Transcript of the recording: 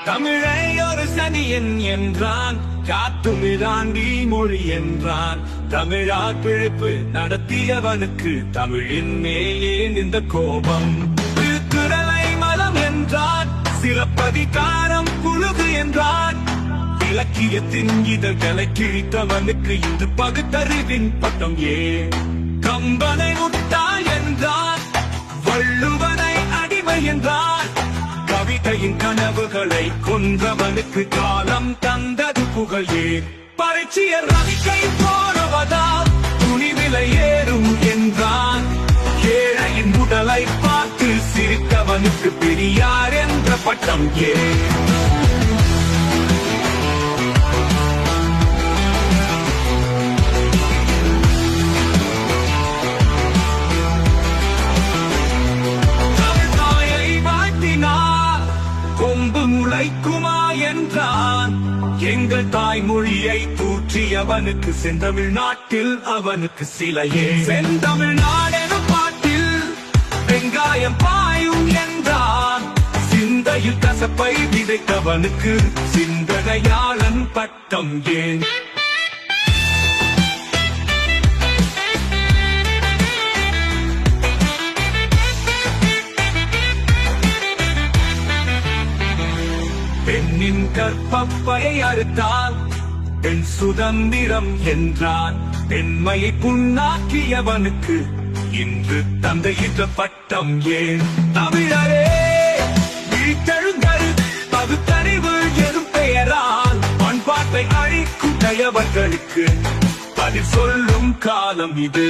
தமிழை ஒரு சனியன் என்றான், காத்துமிராண்டி மொழி என்றான். தமிழா பிழைப்பு நடத்தியவனுக்கு தமிழின் மேலே இந்த கோபம். திருக்குறளை மலம் என்றான், சிலப்பதிகாரம் புழுகு என்றான். இலக்கியத்தின் இதழ்களை கிழித்தவனுக்கு இந்த பகுத்தறிவின் பட்டம் ஏன்? கம்பனை முட்டாள் என்றான், வள்ளுவனை அடிமை என்றான். கவிதையின் கனவுகளை கொன்றவனுக்கு காலம் தந்தது புகழ் ஏன்? பரிச்சியர் ரவிக்கை போடுவதால் துணிவிலை ஏறும் என்றான். ஏழையின் உடலை பார்த்து சிரித்தவனுக்கு பெரியார் என்ற பட்டம் ஏன்? கொம்பு முளைக்குமா என்றான். எங்கள் தாய்மொழியை தூற்றியவனுக்கு செந்தமிழ்நாட்டில் அவனுக்கு சிலையே. செந்தமிழ்நாடெனும் பாட்டில் வெங்காயம் பாயும் என்றான். சிந்தையில் கசப்பை விதைத்தவனுக்கு சிந்தனையாளன் பட்டம் ஏன்? பெண்ணின் கற்பப்பையை அறுத்தான், பெண் சுதந்திரம் என்றான். பெண்மையை புண்ணாக்கியவனுக்கு இன்று தந்தையிட்ட பட்டம் ஏன்? தமிழரே விழித்தெழுங்கள், பகுத்தறிவு எனும் பெயரால் பண்பாட்டை அழிக்கும் தயவர்களுக்கு பதில் சொல்லும் காலம் இது.